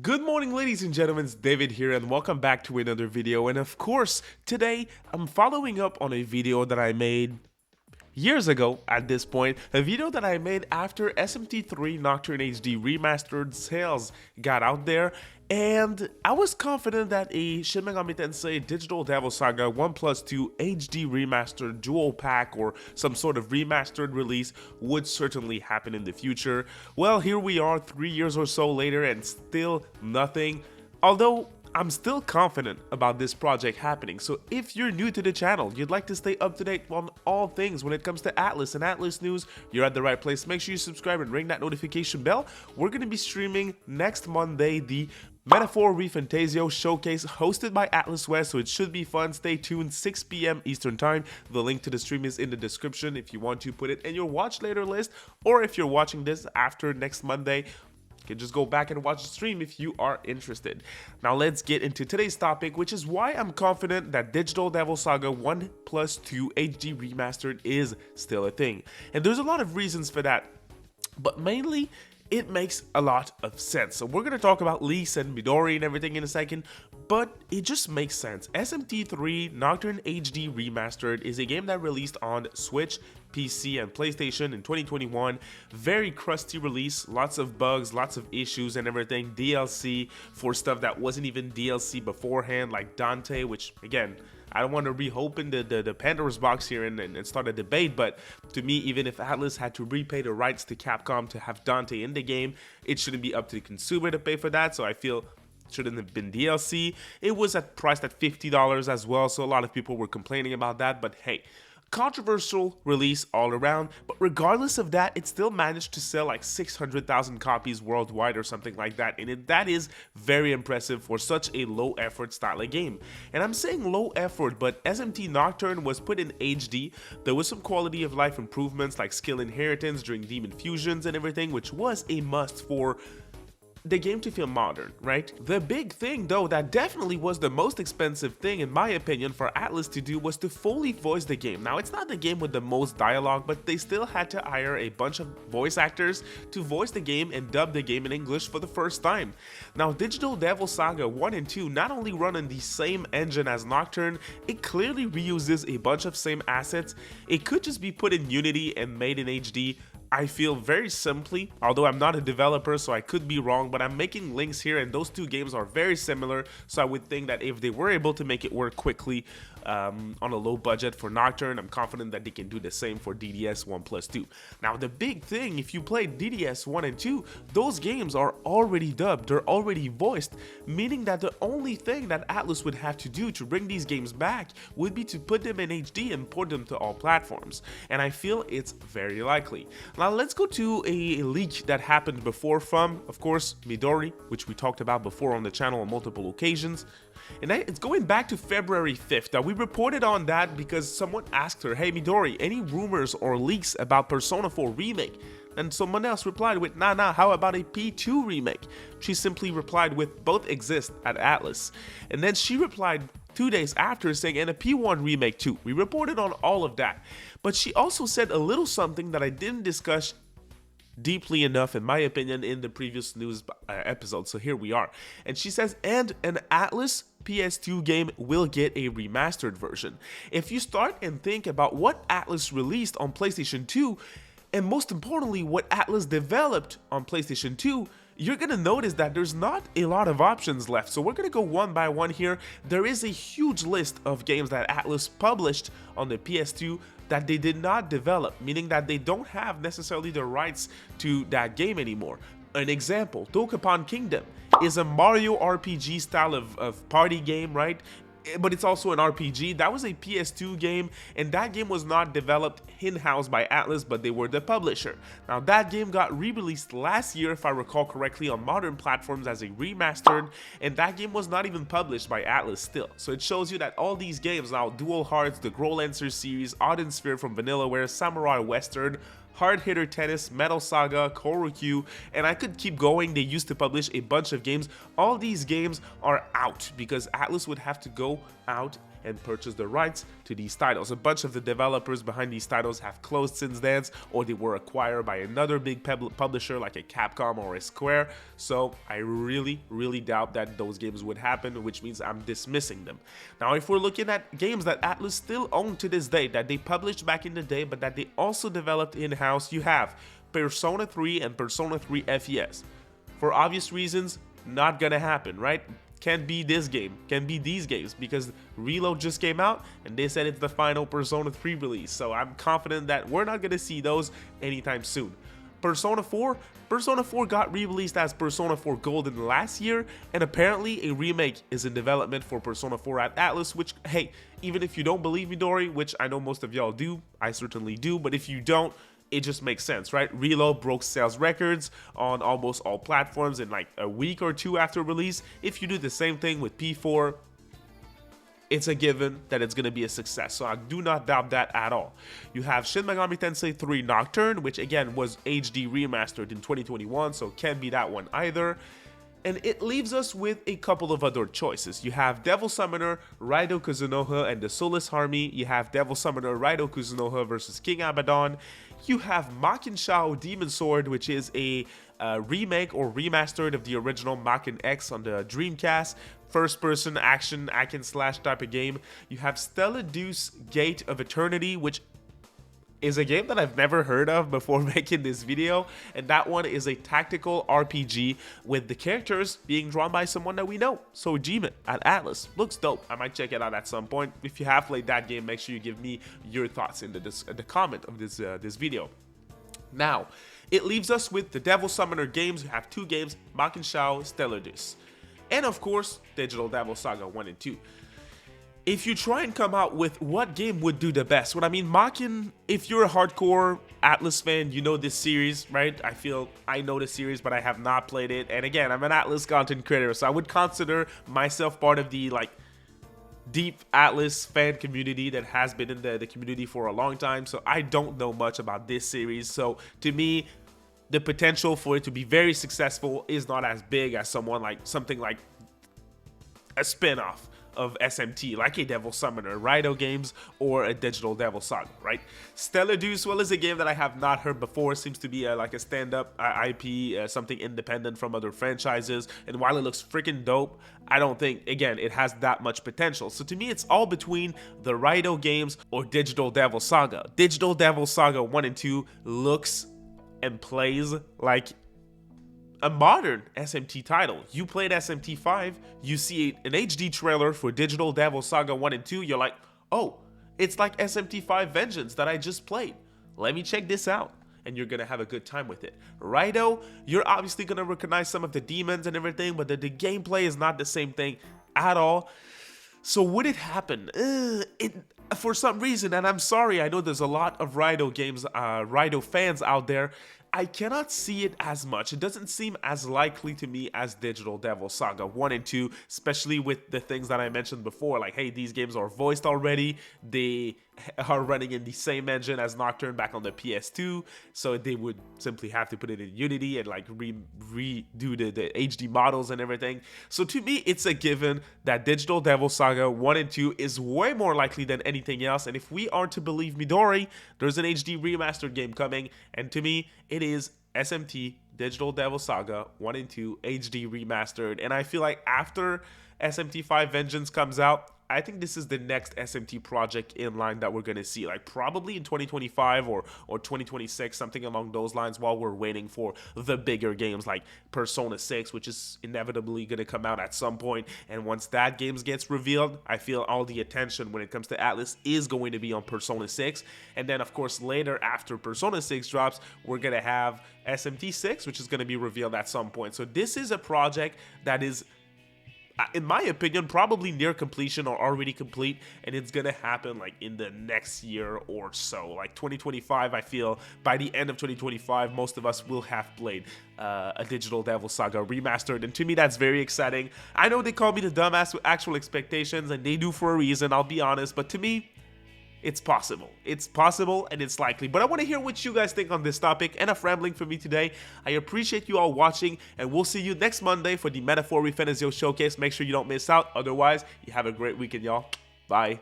Good morning, ladies and gentlemen, it's David here and welcome back to another video. And of course, today I'm following up on a video that I made years ago at this point, a video that I made after SMT3 Nocturne HD Remastered sales got out there, and I was confident that a Shin Megami Tensei Digital Devil Saga 1+2 HD Remastered dual pack or some sort of remastered release would certainly happen in the future. Well, here we are 3 years or so later and still nothing, although I'm still confident about this project happening. So if you're new to the channel, you'd like to stay up to date on all things when it comes to Atlus and Atlus news, you're at the right place. Make sure you subscribe and ring that notification bell. We're going to be streaming next Monday the Metaphor ReFantasio showcase hosted by Atlus West, so it should be fun. Stay tuned, 6 p.m. Eastern time. The link to the stream is in the description if you want to put it in your watch later list, or if you're watching this after next Monday, you can just go back and watch the stream if you are interested. Now let's get into today's topic, which is why I'm confident that Digital Devil Saga 1+2 HD Remastered is still a thing. And there's a lot of reasons for that, but mainly it makes a lot of sense. So we're going to talk about leaks and Midori and everything in a second, but it just makes sense. SMT3 Nocturne HD Remastered is a game that released on Switch, PC, and PlayStation in 2021. Very crusty release, lots of bugs, lots of issues and everything. DLC for stuff that wasn't even DLC beforehand, like Dante, which again, I don't want to reopen the Pandora's box here and start a debate, but to me, even if Atlus had to repay the rights to Capcom to have Dante in the game, it shouldn't be up to the consumer to pay for that, so I feel it shouldn't have been DLC. It was priced at $50 as well, so a lot of people were complaining about that, but hey, controversial release all around, but regardless of that, it still managed to sell like 600,000 copies worldwide or something like that, and that is very impressive for such a low effort style of game. And I'm saying low effort, but SMT Nocturne was put in HD. There was some quality of life improvements like skill inheritance during demon fusions and everything, which was a must for the game to feel modern, right? The big thing though that definitely was the most expensive thing in my opinion for Atlus to do was to fully voice the game. Now it's not the game with the most dialogue, but they still had to hire a bunch of voice actors to voice the game and dub the game in English for the first time. Now Digital Devil Saga 1 and 2 not only run on the same engine as Nocturne, it clearly reuses a bunch of same assets. It could just be put in Unity and made in HD. I feel very simply, although I'm not a developer so I could be wrong, but I'm making links here and those two games are very similar, so I would think that if they were able to make it work quickly on a low budget for Nocturne, I'm confident that they can do the same for DDS 1+2. Now the big thing, if you played DDS 1 and 2, those games are already dubbed, they're already voiced, meaning that the only thing that Atlus would have to do to bring these games back would be to put them in HD and port them to all platforms, and I feel it's very likely. Now let's go to a leak that happened before from, of course, Midori, which we talked about before on the channel on multiple occasions. And it's going back to February 5th. Now we reported on that because someone asked her, hey Midori, any rumors or leaks about Persona 4 remake? And someone else replied with, nah, how about a P2 remake? She simply replied with, both exist at Atlus. And then she replied 2 days after saying, and a P1 remake too. We reported on all of that. But she also said a little something that I didn't discuss deeply enough in my opinion in the previous news episode, so here we are. And she says, and an ATLUS PS2 game will get a remastered version. If you start and think about what Atlus released on PlayStation 2, and most importantly what Atlus developed on PlayStation 2, you're gonna notice that there's not a lot of options left. So we're gonna go one by one here. There is a huge list of games that Atlus published on the PS2 that they did not develop, meaning that they don't have necessarily the rights to that game anymore. An example, Dokapon Kingdom is a Mario RPG style of party game, right? But it's also an RPG. That was a PS2 game, and that game was not developed in-house by Atlus, but they were the publisher. Now that game got re-released last year, if I recall correctly, on modern platforms as a remastered, and that game was not even published by Atlus still. So it shows you that all these games now, Dual Hearts, the Growlancer series, Odin Sphere from Vanillaware, Samurai Western, Hard Hitter Tennis, Metal Saga, Korokyu, and I could keep going. They used to publish a bunch of games. All these games are out because Atlus would have to go out and purchase the rights to these titles. A bunch of the developers behind these titles have closed since then, or they were acquired by another big publisher like a Capcom or a Square. So I really doubt that those games would happen, which means I'm dismissing them. Now, if we're looking at games that Atlus still own to this day, that they published back in the day, but that they also developed in-house, you have Persona 3 and Persona 3 FES. For obvious reasons, not gonna happen, right? Can't be this game, can be these games, because Reload just came out and they said it's the final Persona 3 release, so I'm confident that we're not gonna see those anytime soon. Persona 4 got re-released as Persona 4 Golden last year, and apparently a remake is in development for Persona 4 at Atlus, which, hey, even if you don't believe Midori, which I know most of y'all do, I certainly do, but if you don't, it just makes sense, right? Reload broke sales records on almost all platforms in like a week or two after release. If you do the same thing with P4, it's a given that it's going to be a success, so I do not doubt that at all. You have Shin Megami Tensei 3 Nocturne, which again was HD remastered in 2021, so can't be that one either. And it leaves us with a couple of other choices. You have Devil Summoner, Raido Kuzunoha, and the Soulless Army. You have Devil Summoner, Raido Kuzunoha versus King Abaddon. You have Makin Shao Demon Sword, which is a remake or remastered of the original Makin X on the Dreamcast. First-person action, hack-and-slash type of game. You have Stella Deuce Gate of Eternity, which is a game that I've never heard of before making this video, and that one is a tactical RPG with the characters being drawn by someone that we know, Sojima at Atlus. Looks dope. I might check it out at some point. If you have played that game, make sure you give me your thoughts in the comment of this video. Now, it leaves us with the Devil Summoner games. You have two games, Makin Shao, Stellar Deuce, and of course, Digital Devil Saga 1 and 2. If you try and come out with what game would do the best, what I mean, Makin, if you're a hardcore Atlus fan, you know this series, right? I know this series, but I have not played it. And again, I'm an Atlus content creator, so I would consider myself part of the deep Atlus fan community that has been in the community for a long time. So I don't know much about this series. So to me, the potential for it to be very successful is not as big as something like a spin-off of SMT, like a Devil Summoner, Raido games, or a Digital Devil Saga, right? Stellar Deuce, well, is a game that I have not heard before. Seems to be like a stand-up IP, something independent from other franchises, and while it looks freaking dope, I don't think, again, it has that much potential. So to me, it's all between the Raido games or Digital Devil Saga. Digital Devil Saga 1 and 2 looks and plays like a modern SMT title. You played SMT 5, you see an HD trailer for Digital Devil Saga 1 and 2, you're like, oh, it's like SMT 5 Vengeance that I just played. Let me check this out. And you're gonna have a good time with it. Raido, you're obviously gonna recognize some of the demons and everything, but the gameplay is not the same thing at all. So would it happen? For some reason, and I'm sorry, I know there's a lot of Raido games, Raido fans out there, I cannot see it as much. It doesn't seem as likely to me as Digital Devil Saga 1 and 2, especially with the things that I mentioned before, like, hey, these games are voiced already, they are running in the same engine as Nocturne back on the PS2, so they would simply have to put it in Unity and like redo the HD models and everything. So to me, it's a given that Digital Devil Saga 1 and 2 is way more likely than anything else, and if we are to believe Midori, there's an HD remastered game coming, and to me, it is SMT Digital Devil Saga 1 and 2 HD remastered. And I feel like after SMT 5 Vengeance comes out, I think this is the next SMT project in line that we're going to see, like probably in 2025 or 2026, something along those lines, while we're waiting for the bigger games like Persona 6, which is inevitably going to come out at some point. And once that game gets revealed, I feel all the attention when it comes to Atlus is going to be on Persona 6. And then, of course, later after Persona 6 drops, we're going to have SMT 6, which is going to be revealed at some point. So this is a project that is, in my opinion, probably near completion or already complete, and it's gonna happen like in the next year or so, like 2025. I feel by the end of 2025, most of us will have played a Digital Devil Saga remastered, and to me, that's very exciting. I know they call me the dumbass with actual expectations, and they do for a reason, I'll be honest, but to me, it's possible. It's possible and it's likely. But I want to hear what you guys think on this topic. Enough rambling for me today. I appreciate you all watching, and we'll see you next Monday for the Metaphor Refantasio Showcase. Make sure you don't miss out. Otherwise, you have a great weekend, y'all. Bye.